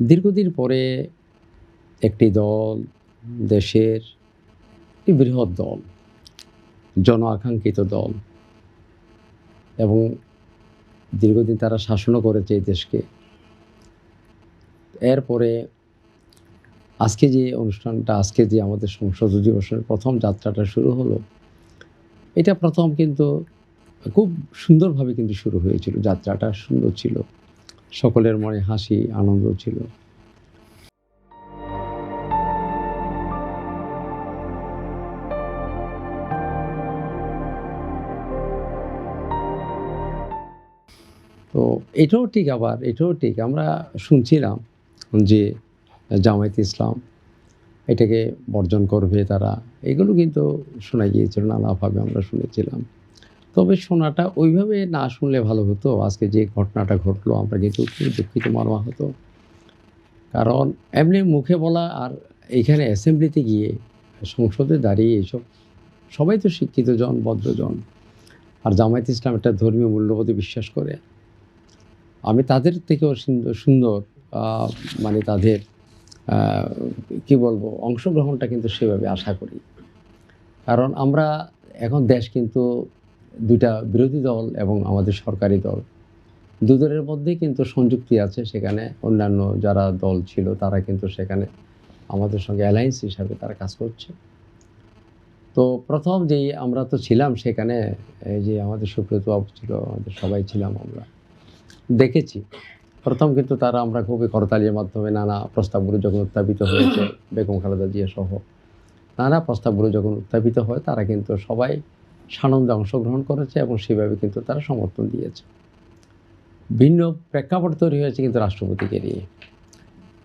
দীর্ঘদিন পরে একটি দল, দেশের একটি বৃহৎ দল, জন আকাঙ্ক্ষিত দল এবং দীর্ঘদিন তারা শাসনও করেছে এই দেশকে। এরপরে আজকে যে অনুষ্ঠানটা, আজকে যে আমাদের সংসদ অধিবেশনের প্রথম যাত্রাটা শুরু হলো, এটা প্রথম কিন্তু খুব সুন্দরভাবে কিন্তু শুরু হয়েছিল। যাত্রাটা সুন্দর ছিল। সকলের মনে হাসি, আনন্দ ছিল। তো এটাও ঠিক, আবার এটাও ঠিক। আমরা শুনছিলাম যে জামায়াতে ইসলাম এটাকে বর্জন করবে তারা। এগুলো কিন্তু শোনা গিয়েছিল, নানাভাবে আমরা শুনেছিলাম। তবে শোনাটা ওইভাবে না শুনলে ভালো হতো। আজকে যে ঘটনাটা ঘটলো আমরা কিন্তু খুব দুঃখিত মর্মাহত। কারণ এমনি মুখে বলা আর এইখানে অ্যাসেম্বলিতে গিয়ে সংসদে দাঁড়িয়ে এসব, সবাই তো শিক্ষিত জন, ভদ্রজন। আর জামায়াতে ইসলাম একটা ধর্মীয় মূল্যবোধে বিশ্বাস করে। আমি তাদের থেকেও সুন্দর মানে তাদের কি বলবো, অংশগ্রহণটা কিন্তু সেভাবে আশা করি। কারণ আমরা এখন দেশ কিন্তু ২ টা বিরোধী দল এবং আমাদের সরকারি দল, ২ দলের মধ্যেই কিন্তু সংযুক্তি আছে। সেখানে অন্যান্য যারা দল ছিল তারা কিন্তু সেখানে আমাদের সঙ্গে অ্যালায়েন্স হিসাবে তারা কাজ করছে। তো প্রথম যেই আমরা তো ছিলাম সেখানে, এই যে আমাদের সুব্রত বাবু ছিল, আমাদের সবাই ছিলাম আমরা। দেখেছি। প্রথম কিন্তু তারা আমরা খুবই করতালির মাধ্যমে নানা প্রস্তাবগুলো যখন উত্থাপিত হয়েছে, বেগম খালেদা জিয়া সহ নানা প্রস্তাবগুলো যখন উত্থাপিত হয়, তারা কিন্তু সবাই সানন্দে অংশগ্রহণ করেছে এবং সেভাবে কিন্তু তারা সমর্থন দিয়েছে। ভিন্ন প্রেক্ষাপট তৈরি হয়েছে কিন্তু রাষ্ট্রপতিকে নিয়ে।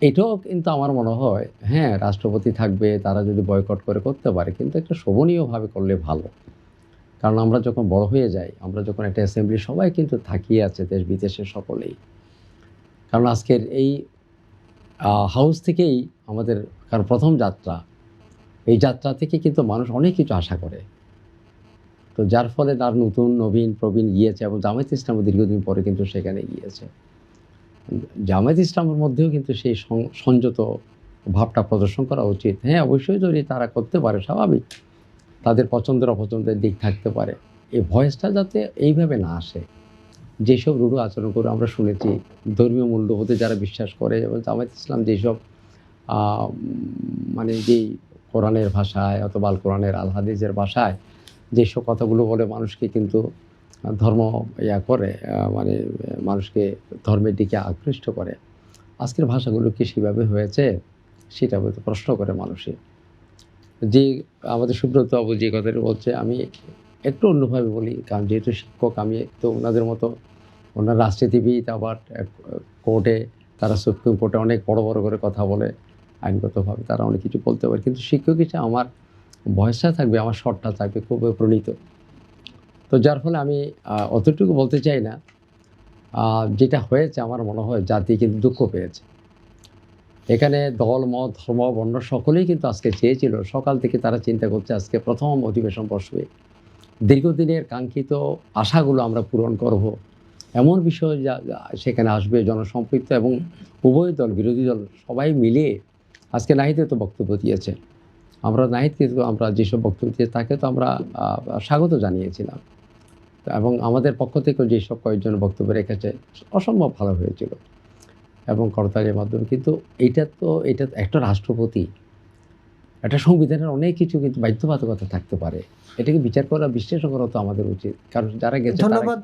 এটাও কিন্তু আমার মনে হয়, হ্যাঁ, রাষ্ট্রপতি থাকবে, তারা যদি বয়কট করে করতে পারে, কিন্তু একটা শোভনীয়ভাবে করলে ভালো। কারণ আমরা যখন বড় হয়ে যাই, আমরা যখন একটা অ্যাসেম্বলি সবাই কিন্তু তাকিয়ে আছে, দেশ বিদেশের সকলেই। কারণ আজকের এই হাউস থেকেই আমাদের কারণ প্রথম যাত্রা। এই যাত্রা থেকে কিন্তু মানুষ অনেক কিছু আশা করে। তো যার ফলে তার নতুন, নবীন, প্রবীণ গিয়েছে এবং জামায়াতে ইসলামও দীর্ঘদিন পরে কিন্তু সেখানে গিয়েছে। জামায়াতে ইসলামের মধ্যেও কিন্তু সেই সংযত ভাবটা প্রদর্শন করা উচিত। হ্যাঁ, অবশ্যই যদি তারা করতে পারে, স্বাভাবিক। তাদের পছন্দের অপছন্দের দিক থাকতে পারে। এই ভয়েসটা যাতে এইভাবে না আসে। যেসব রূঢ় আচরণ করে আমরা শুনেছি, ধর্মীয় মূল্যবোধে যারা বিশ্বাস করে এবং জামায়াতে ইসলাম যেসব আ মানে যেই কোরআনের ভাষায় অথবা আল কোরআনের আল হাদিসের ভাষায় যেসব কথাগুলো বলে মানুষকে কিন্তু ধর্ম করে, মানে মানুষকে ধর্মের দিকে আকৃষ্ট করে। আজকের ভাষাগুলো কি সেভাবে হয়েছে? সেটা হয়তো প্রশ্ন করে মানুষে। যে আমাদের সুব্রত বাবু যে কথাটা বলছে, আমি একটু অন্যভাবে বলি। কারণ যেহেতু শিক্ষক, আমি তো ওনাদের মতো, ওনার রাজনীতিবিদ, আবার কোর্টে, তারা সুপ্রিম কোর্টে অনেক বড়, বড় করে কথা বলে। আইনগতভাবে তারা অনেক কিছু বলতে পারে। কিন্তু শিক্ষক হিসেবে আমার ভয়েসটা থাকবে, আমার স্বরটা থাকবে খুবই প্রণীত। তো যার ফলে আমি অতটুকু বলতে চাই না। যেটা হয়েছে আমার মনে হয় জাতি কিন্তু দুঃখ পেয়েছে। এখানে দল, মত, ধর্ম, বর্ণ সকলেই কিন্তু আজকে চেয়েছিল। সকাল থেকে তারা চিন্তা করছে আজকে প্রথম অধিবেশন বসবে। দীর্ঘদিনের কাঙ্ক্ষিত আশাগুলো আমরা পূরণ করব। এমন বিষয় সেখানে আসবে, জনসম্পৃক্ত এবং উভয় দল, বিরোধী দল সবাই মিলিয়ে আজকে নাহিদ তো বক্তব্য দিয়েছে। আমরা নাহিদকে, আমরা যেসব বক্তব্য দিয়ে তাকে তো আমরা স্বাগত জানিয়েছিলাম। এবং আমাদের পক্ষ থেকেও যেসব কয়েকজন বক্তব্য রেখেছে, অসম্ভব ভালো হয়েছিল এবং করতালির মাধ্যমে। কিন্তু এটা একটা রাষ্ট্রপতি, একটা সংবিধানের অনেক কিছু কিন্তু বাধ্যবাধকতা থাকতে পারে। এটাকে বিচার করা, বিশ্লেষণ করা তো আমাদের উচিত। কারণ যারা গেছে তারা ধন্যবাদ।